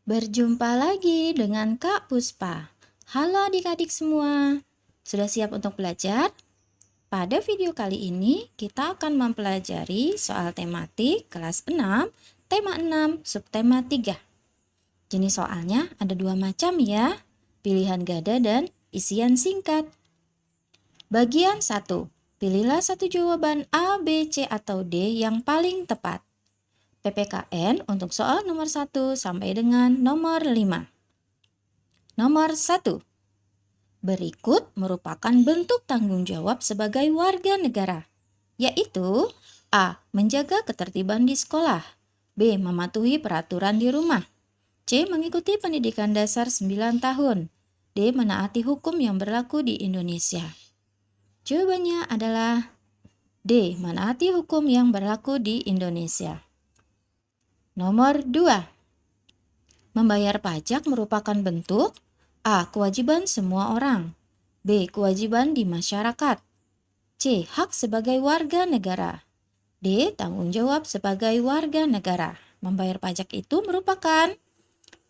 Berjumpa lagi dengan Kak Puspa. Halo adik-adik semua, sudah siap untuk belajar? Pada video kali ini kita akan mempelajari soal tematik kelas 6, tema 6, subtema 3. Jenis soalnya ada dua macam ya, pilihan gada dan isian singkat. Bagian 1, pilihlah satu jawaban A, B, C, atau D yang paling tepat. PPKN untuk soal nomor 1 sampai dengan nomor 5. Nomor 1. Berikut merupakan bentuk tanggung jawab sebagai warga negara, yaitu A. Menjaga ketertiban di sekolah, B. Mematuhi peraturan di rumah, C. Mengikuti pendidikan dasar 9 tahun, D. Menaati hukum yang berlaku di Indonesia. Jawabannya adalah D. Menaati hukum yang berlaku di Indonesia. Nomor 2. Membayar pajak merupakan bentuk A. Kewajiban semua orang, B. Kewajiban di masyarakat, C. Hak sebagai warga negara, D. Tanggung jawab sebagai warga negara. Membayar pajak itu merupakan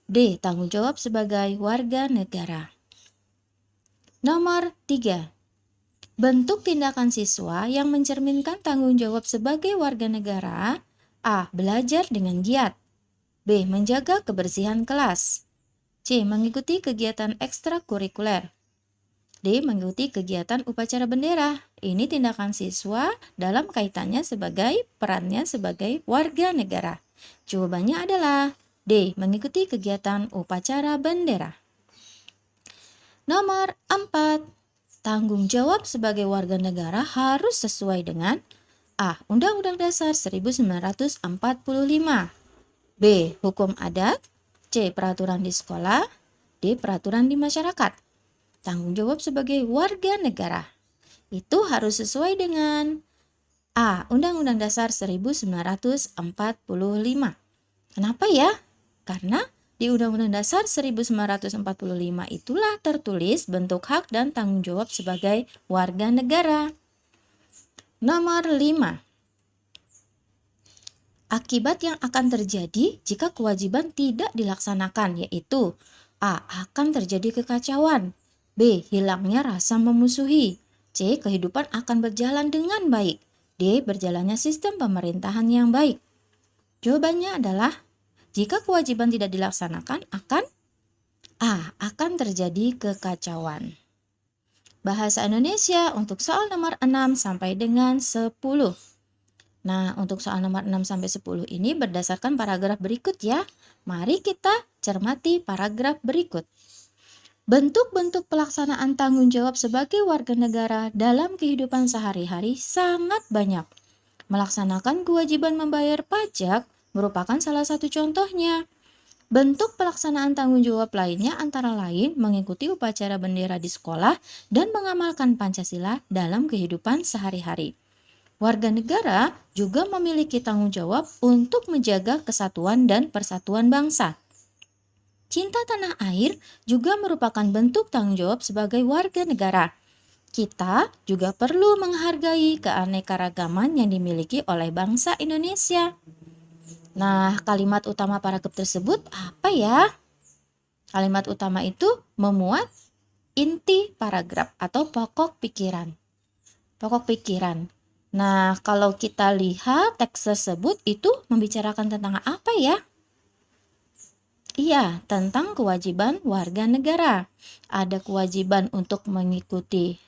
D. Tanggung jawab sebagai warga negara. Nomor 3. Bentuk tindakan siswa yang mencerminkan tanggung jawab sebagai warga negara. A. Belajar dengan giat, B. Menjaga kebersihan kelas, C. Mengikuti kegiatan ekstrakurikuler, D. Mengikuti kegiatan upacara bendera. Ini tindakan siswa dalam kaitannya sebagai perannya sebagai warga negara. Jawabannya adalah D. Mengikuti kegiatan upacara bendera. Nomor 4. Tanggung jawab sebagai warga negara harus sesuai dengan A. Undang-Undang Dasar 1945, B. Hukum adat, C. Peraturan di sekolah, D. Peraturan di masyarakat. Tanggung jawab sebagai warga negara itu harus sesuai dengan A. Undang-Undang Dasar 1945. Kenapa ya? Karena di Undang-Undang Dasar 1945 itulah tertulis bentuk hak dan tanggung jawab sebagai warga negara. Nomor 5. Akibat yang akan terjadi jika kewajiban tidak dilaksanakan yaitu A. Akan terjadi kekacauan, B. Hilangnya rasa memusuhi, C. Kehidupan akan berjalan dengan baik, D. Berjalannya sistem pemerintahan yang baik. Jawabannya adalah jika kewajiban tidak dilaksanakan akan terjadi kekacauan. Bahasa Indonesia untuk soal nomor 6 sampai dengan 10. Nah, untuk soal nomor 6 sampai 10 ini berdasarkan paragraf berikut ya. Mari kita cermati paragraf berikut. Bentuk-bentuk pelaksanaan tanggung jawab sebagai warga negara dalam kehidupan sehari-hari sangat banyak. Melaksanakan kewajiban membayar pajak merupakan salah satu contohnya. Bentuk pelaksanaan tanggung jawab lainnya antara lain mengikuti upacara bendera di sekolah dan mengamalkan Pancasila dalam kehidupan sehari-hari. Warga negara juga memiliki tanggung jawab untuk menjaga kesatuan dan persatuan bangsa. Cinta tanah air juga merupakan bentuk tanggung jawab sebagai warga negara. Kita juga perlu menghargai keanekaragaman yang dimiliki oleh bangsa Indonesia. Nah, kalimat utama paragraf tersebut apa ya? Kalimat utama itu memuat inti paragraf atau pokok pikiran. Pokok pikiran. Nah, kalau kita lihat teks tersebut itu membicarakan tentang apa ya? Iya, tentang kewajiban warga negara. Ada kewajiban untuk mengikuti,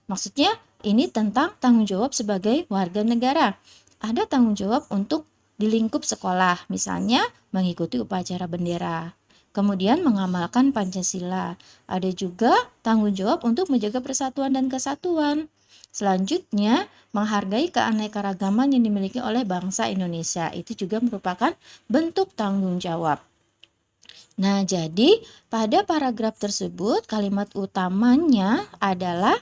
maksudnya ini tentang tanggung jawab sebagai warga negara. Ada tanggung jawab untuk di lingkup sekolah, misalnya mengikuti upacara bendera. Kemudian mengamalkan Pancasila. Ada juga tanggung jawab untuk menjaga persatuan dan kesatuan. Selanjutnya, menghargai keanekaragaman yang dimiliki oleh bangsa Indonesia. Itu juga merupakan bentuk tanggung jawab. Nah, jadi pada paragraf tersebut kalimat utamanya adalah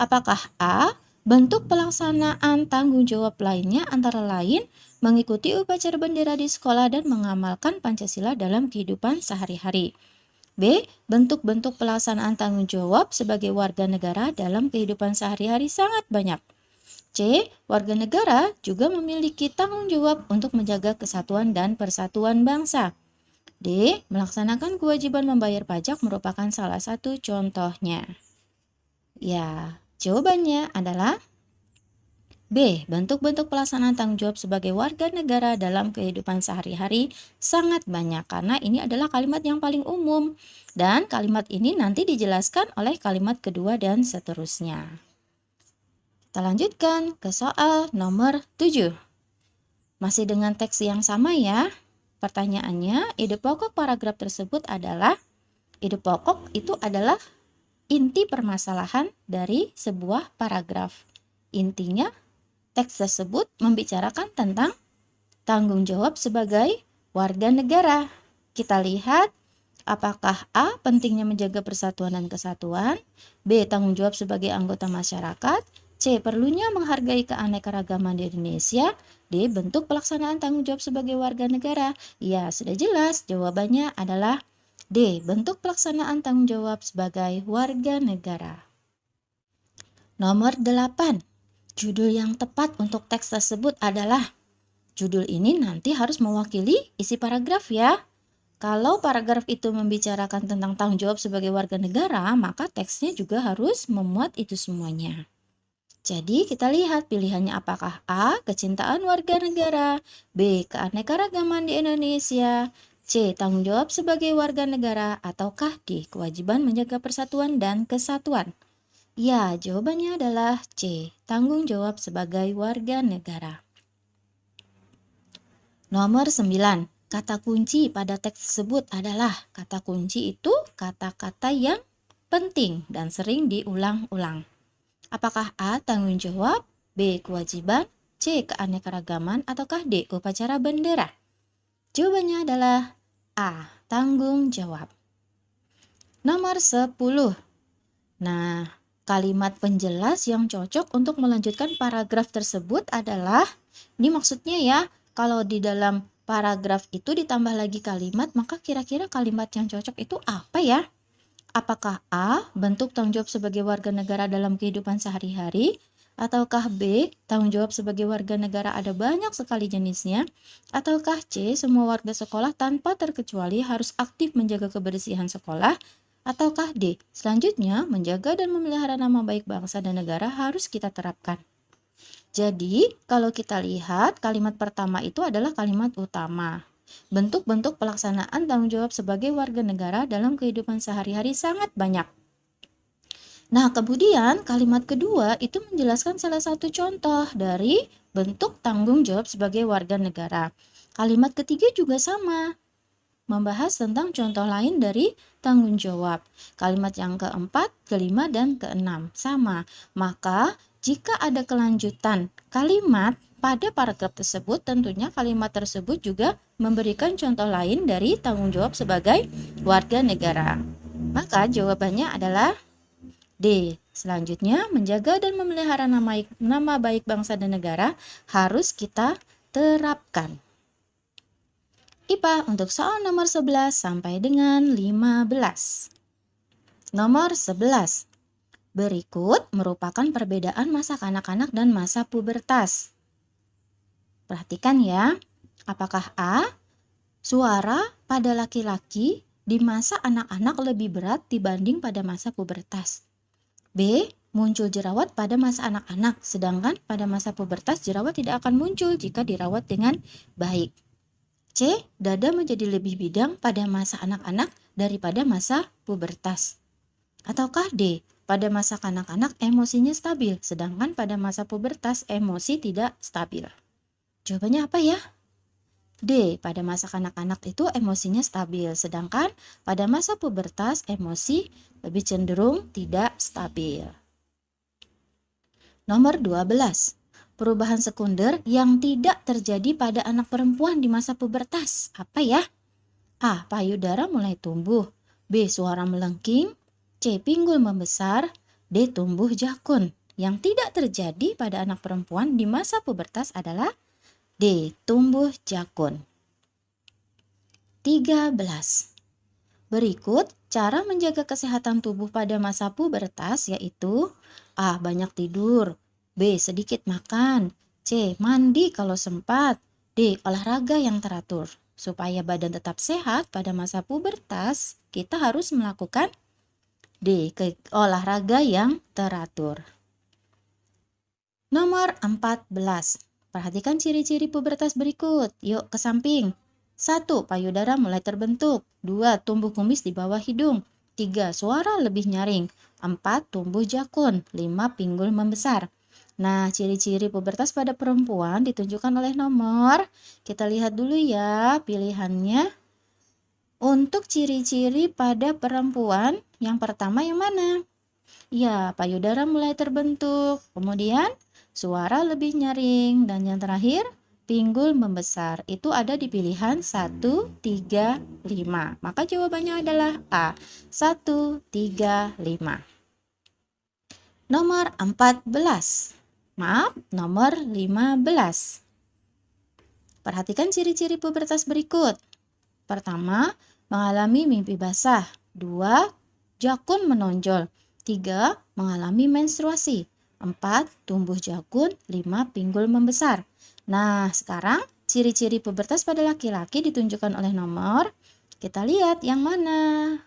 apakah A. Bentuk pelaksanaan tanggung jawab lainnya antara lain mengikuti upacara bendera di sekolah dan mengamalkan Pancasila dalam kehidupan sehari-hari. B. Bentuk-bentuk pelaksanaan tanggung jawab sebagai warga negara dalam kehidupan sehari-hari sangat banyak. C. Warga negara juga memiliki tanggung jawab untuk menjaga kesatuan dan persatuan bangsa. D. Melaksanakan kewajiban membayar pajak merupakan salah satu contohnya. Ya, jawabannya adalah B. Bentuk-bentuk pelaksanaan tanggung jawab sebagai warga negara dalam kehidupan sehari-hari sangat banyak karena ini adalah kalimat yang paling umum dan kalimat ini nanti dijelaskan oleh kalimat kedua dan seterusnya. Kita lanjutkan ke soal nomor 7. Masih dengan teks yang sama ya. Pertanyaannya, ide pokok paragraf tersebut adalah ide pokok itu adalah inti permasalahan dari sebuah paragraf. Intinya teks tersebut membicarakan tentang tanggung jawab sebagai warga negara. Kita lihat apakah A. Pentingnya menjaga persatuan dan kesatuan, B. Tanggung jawab sebagai anggota masyarakat, C. Perlunya menghargai keanekaragaman di Indonesia, D. Bentuk pelaksanaan tanggung jawab sebagai warga negara. Ya, sudah jelas jawabannya adalah D. Bentuk pelaksanaan tanggung jawab sebagai warga negara. Nomor 8. Judul yang tepat untuk teks tersebut adalah, judul ini nanti harus mewakili isi paragraf ya. Kalau paragraf itu membicarakan tentang tanggung jawab sebagai warga negara, maka teksnya juga harus memuat itu semuanya. Jadi kita lihat pilihannya apakah A. Kecintaan warga negara, B. Keanekaragaman di Indonesia, C. Tanggung jawab sebagai warga negara, ataukah D. Kewajiban menjaga persatuan dan kesatuan. Ya, jawabannya adalah C. Tanggung jawab sebagai warga negara. Nomor 9. Kata kunci pada teks tersebut adalah, kata kunci itu kata-kata yang penting dan sering diulang-ulang. Apakah A. Tanggung jawab, B. Kewajiban, C. Keanekaragaman, ataukah D. Upacara bendera? Jawabannya adalah A. Tanggung jawab. Nomor 10. Nah, kalimat penjelas yang cocok untuk melanjutkan paragraf tersebut adalah, ini maksudnya ya, kalau di dalam paragraf itu ditambah lagi kalimat, maka kira-kira kalimat yang cocok itu apa ya? Apakah A. Bentuk tanggung jawab sebagai warga negara dalam kehidupan sehari-hari? Ataukah B. Tanggung jawab sebagai warga negara ada banyak sekali jenisnya? Ataukah C. Semua warga sekolah tanpa terkecuali harus aktif menjaga kebersihan sekolah? Ataukah D. Selanjutnya, menjaga dan memelihara nama baik bangsa dan negara harus kita terapkan. Jadi, kalau kita lihat kalimat pertama itu adalah kalimat utama. Bentuk-bentuk pelaksanaan tanggung jawab sebagai warga negara dalam kehidupan sehari-hari sangat banyak. Nah, kemudian kalimat kedua itu menjelaskan salah satu contoh dari bentuk tanggung jawab sebagai warga negara. Kalimat ketiga juga sama, membahas tentang contoh lain dari tanggung jawab. Kalimat yang keempat, kelima, dan keenam sama. Maka jika ada kelanjutan kalimat pada paragraf tersebut, tentunya kalimat tersebut juga memberikan contoh lain dari tanggung jawab sebagai warga negara. Maka jawabannya adalah D. Selanjutnya, menjaga dan memelihara nama baik bangsa dan negara harus kita terapkan. IPA untuk soal nomor 11 sampai dengan 15. Nomor 11. Berikut merupakan perbedaan masa kanak-kanak dan masa pubertas. Perhatikan ya, apakah A. Suara pada laki-laki di masa anak-anak lebih berat dibanding pada masa pubertas? B. Muncul jerawat pada masa anak-anak, sedangkan pada masa pubertas jerawat tidak akan muncul jika dirawat dengan baik. C. Dada menjadi lebih bidang pada masa anak-anak daripada masa pubertas. Ataukah D. Pada masa kanak-kanak emosinya stabil, sedangkan pada masa pubertas emosi tidak stabil. Jawabannya apa ya? D. Pada masa kanak-kanak itu emosinya stabil, sedangkan pada masa pubertas emosi lebih cenderung tidak stabil. Nomor 12. Perubahan sekunder yang tidak terjadi pada anak perempuan di masa pubertas. Apa ya? A. Payudara mulai tumbuh, B. Suara melengking, C. Pinggul membesar, D. Tumbuh jakun. Yang tidak terjadi pada anak perempuan di masa pubertas adalah D. Tumbuh jakun. 13. Berikut cara menjaga kesehatan tubuh pada masa pubertas yaitu A. Banyak tidur, B. Sedikit makan, C. Mandi kalau sempat, D. Olahraga yang teratur. Supaya badan tetap sehat pada masa pubertas, kita harus melakukan D. Olahraga yang teratur. Nomor 14. Perhatikan ciri-ciri pubertas berikut. Yuk ke samping. 1. Payudara mulai terbentuk. 2. Tumbuh kumis di bawah hidung. 3. Suara lebih nyaring. 4. Tumbuh jakun. 5. Pinggul membesar. Nah, ciri-ciri pubertas pada perempuan ditunjukkan oleh nomor. Kita lihat dulu ya pilihannya. Untuk ciri-ciri pada perempuan, yang pertama yang mana? Ya, payudara mulai terbentuk. Kemudian suara lebih nyaring, dan yang terakhir pinggul membesar. Itu ada di pilihan 1, 3, 5. Maka jawabannya adalah A, 1, 3, 5. Nomor 14. Maaf, nomor 15. Perhatikan ciri-ciri pubertas berikut. Pertama, mengalami mimpi basah. 2, jakun menonjol. 3. Mengalami menstruasi. 4. Tumbuh jakun. 5. Pinggul membesar. Nah, sekarang ciri-ciri pubertas pada laki-laki ditunjukkan oleh nomor. Kita lihat yang mana.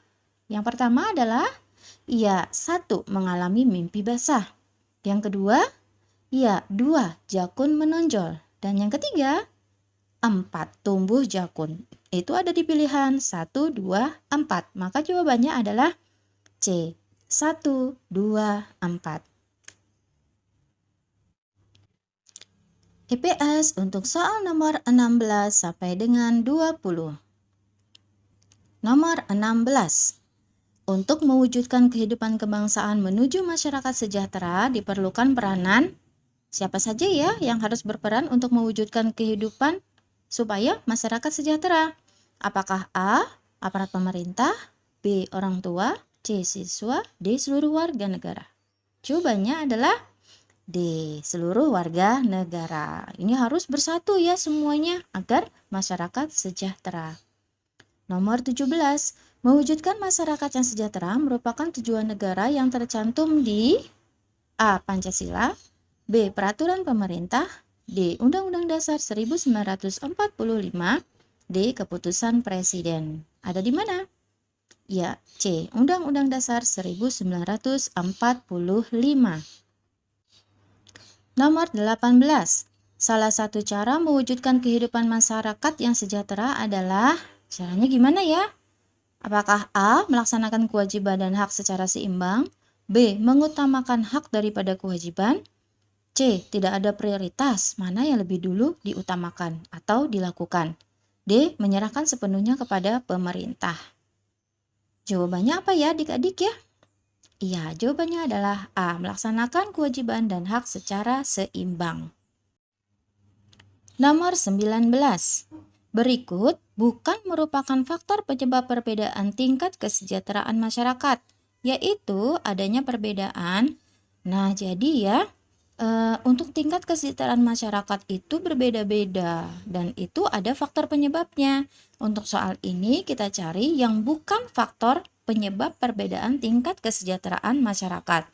Yang pertama adalah 1. Mengalami mimpi basah. Yang kedua, 2. Jakun menonjol. Dan yang ketiga, 4. Tumbuh jakun. Itu ada di pilihan 1, 2, 4. Maka jawabannya adalah C, 1, 2, 4. IPS untuk soal nomor 16 sampai dengan 20. Nomor 16. Untuk mewujudkan kehidupan kebangsaan menuju masyarakat sejahtera diperlukan peranan. Siapa saja ya yang harus berperan untuk mewujudkan kehidupan supaya masyarakat sejahtera? Apakah A. Aparat pemerintah, B. Orang tua, C. Siswa, D. Seluruh warga negara? Jawabannya adalah D. Seluruh warga negara. Ini harus bersatu ya semuanya agar masyarakat sejahtera. Nomor 17. Mewujudkan masyarakat yang sejahtera merupakan tujuan negara yang tercantum di A. Pancasila, B. Peraturan pemerintah, D. Undang-Undang Dasar 1945, D. Keputusan Presiden. Ada di mana? Ya, C. Undang-Undang Dasar 1945. Nomor 18. Salah satu cara mewujudkan kehidupan masyarakat yang sejahtera adalah, caranya gimana ya? Apakah A. Melaksanakan kewajiban dan hak secara seimbang, B. Mengutamakan hak daripada kewajiban, C. Tidak ada prioritas mana yang lebih dulu diutamakan atau dilakukan, D. Menyerahkan sepenuhnya kepada pemerintah. Jawabannya apa ya adik-adik ya? Iya, jawabannya adalah A. Melaksanakan kewajiban dan hak secara seimbang. Nomor 19. Berikut bukan merupakan faktor penyebab perbedaan tingkat kesejahteraan masyarakat, yaitu adanya perbedaan. Nah, jadi ya, untuk tingkat kesejahteraan masyarakat itu berbeda-beda dan itu ada faktor penyebabnya. Untuk soal ini kita cari yang bukan faktor penyebab perbedaan tingkat kesejahteraan masyarakat.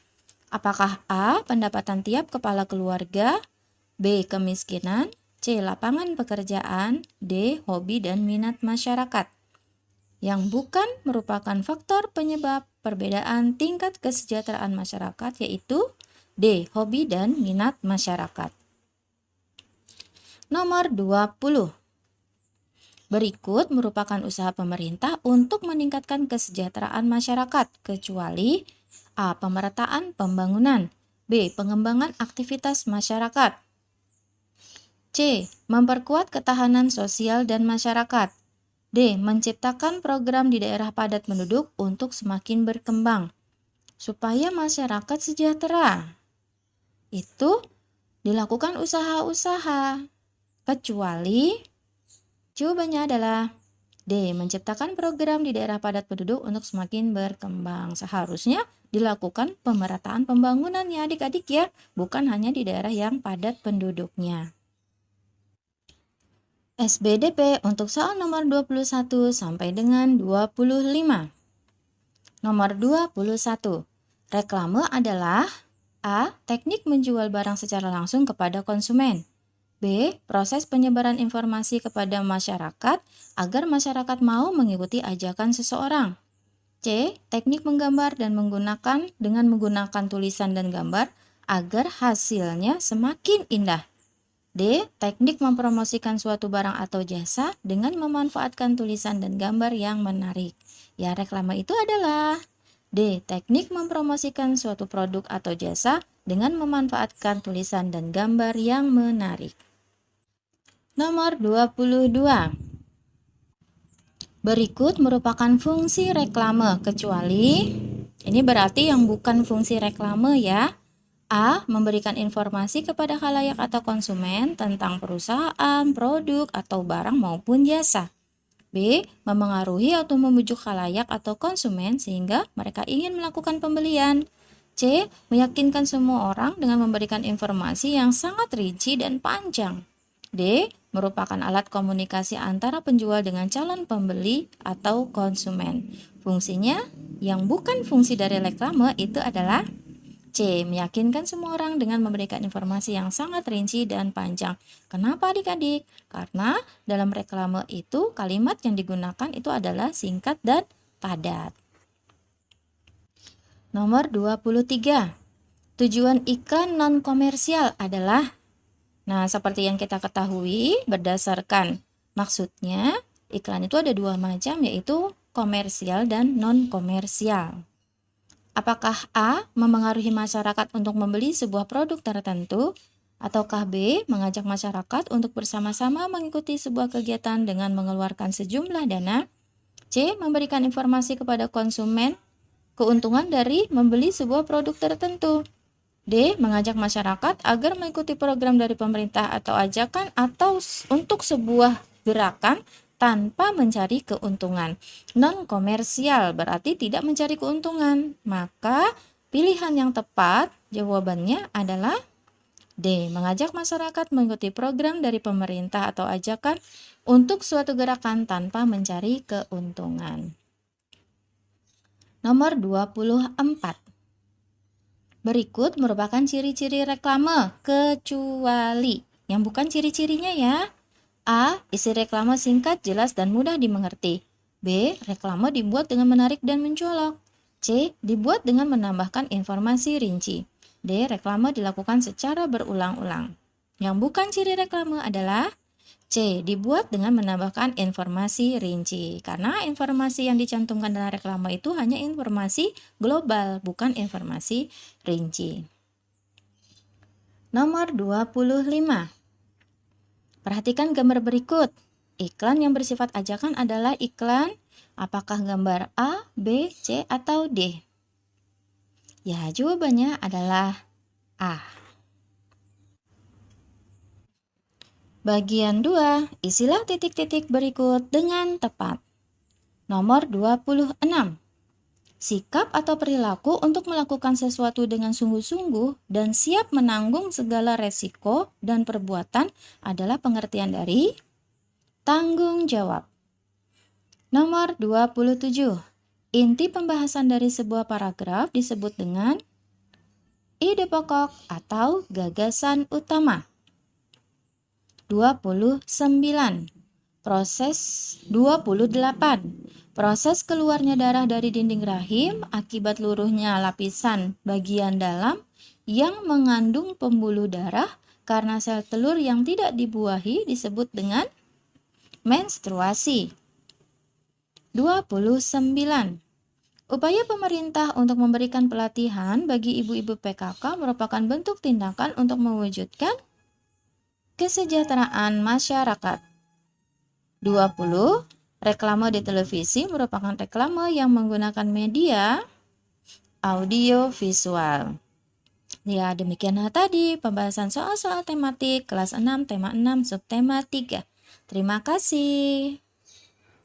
Apakah A. Pendapatan tiap kepala keluarga, B. Kemiskinan, C. Lapangan pekerjaan, D. Hobi dan minat masyarakat. Yang bukan merupakan faktor penyebab perbedaan tingkat kesejahteraan masyarakat yaitu D. Hobi dan minat masyarakat. Nomor 20. Berikut merupakan usaha pemerintah untuk meningkatkan kesejahteraan masyarakat, kecuali A. Pemerataan pembangunan, B. Pengembangan aktivitas masyarakat, C. Memperkuat ketahanan sosial dan masyarakat, D. Menciptakan program di daerah padat penduduk untuk semakin berkembang, supaya masyarakat sejahtera. Itu dilakukan usaha-usaha, kecuali jawabannya adalah D. Menciptakan program di daerah padat penduduk untuk semakin berkembang. Seharusnya dilakukan pemerataan pembangunan ya adik-adik ya, bukan hanya di daerah yang padat penduduknya. SBDP untuk soal nomor 21 sampai dengan 25. Nomor 21. Reklame adalah A. Teknik menjual barang secara langsung kepada konsumen, B. Proses penyebaran informasi kepada masyarakat agar masyarakat mau mengikuti ajakan seseorang. C. Teknik menggambar dan menggunakan tulisan dan gambar agar hasilnya semakin indah. D. Teknik mempromosikan suatu barang atau jasa dengan memanfaatkan tulisan dan gambar yang menarik. Ya, reklame itu adalah D. Teknik mempromosikan suatu produk atau jasa dengan memanfaatkan tulisan dan gambar yang menarik. Nomor 22. Berikut merupakan fungsi reklame, kecuali ini berarti yang bukan fungsi reklame ya. A. Memberikan informasi kepada khalayak atau konsumen tentang perusahaan, produk, atau barang maupun jasa. B. Memengaruhi atau membujuk khalayak atau konsumen sehingga mereka ingin melakukan pembelian. C. Meyakinkan semua orang dengan memberikan informasi yang sangat rinci dan panjang. D. Merupakan alat komunikasi antara penjual dengan calon pembeli atau konsumen. Fungsinya yang bukan fungsi dari reklame itu adalah C. Meyakinkan semua orang dengan memberikan informasi yang sangat rinci dan panjang. Kenapa adik-adik? Karena dalam reklame itu kalimat yang digunakan itu adalah singkat dan padat. Nomor 23. Tujuan iklan non-komersial adalah, nah seperti yang kita ketahui berdasarkan maksudnya, iklan itu ada dua macam, yaitu komersial dan non-komersial. Apakah A. Memengaruhi masyarakat untuk membeli sebuah produk tertentu, ataukah B. Mengajak masyarakat untuk bersama-sama mengikuti sebuah kegiatan dengan mengeluarkan sejumlah dana? C. Memberikan informasi kepada konsumen keuntungan dari membeli sebuah produk tertentu. D. Mengajak masyarakat agar mengikuti program dari pemerintah atau ajakan atau untuk sebuah gerakan tanpa mencari keuntungan. Non-komersial berarti tidak mencari keuntungan. Maka pilihan yang tepat jawabannya adalah D. Mengajak masyarakat mengikuti program dari pemerintah atau ajakan untuk suatu gerakan tanpa mencari keuntungan. Nomor 24. Berikut merupakan ciri-ciri reklame, kecuali yang bukan ciri-cirinya ya. A. Isi reklame singkat, jelas, dan mudah dimengerti. B. Reklame dibuat dengan menarik dan mencolok. C. Dibuat dengan menambahkan informasi rinci. D. Reklame dilakukan secara berulang-ulang. Yang bukan ciri reklame adalah C. Dibuat dengan menambahkan informasi rinci. Karena informasi yang dicantumkan dalam reklame itu hanya informasi global, bukan informasi rinci. Nomor 25. Perhatikan gambar berikut. Iklan yang bersifat ajakan adalah iklan apakah gambar A, B, C, atau D? Ya, jawabannya adalah A. Bagian 2, isilah titik-titik berikut dengan tepat. Nomor 26. Sikap atau perilaku untuk melakukan sesuatu dengan sungguh-sungguh dan siap menanggung segala resiko dan perbuatan adalah pengertian dari tanggung jawab. Nomor 27. Inti pembahasan dari sebuah paragraf disebut dengan ide pokok atau gagasan utama. 28. Proses keluarnya darah dari dinding rahim akibat luruhnya lapisan bagian dalam yang mengandung pembuluh darah karena sel telur yang tidak dibuahi disebut dengan menstruasi. 29. Upaya pemerintah untuk memberikan pelatihan bagi ibu-ibu PKK merupakan bentuk tindakan untuk mewujudkan kesejahteraan masyarakat. 20. Reklame di televisi merupakan reklame yang menggunakan media audio visual. Ya, demikianlah tadi pembahasan soal-soal tematik kelas 6 tema 6 subtema 3. Terima kasih.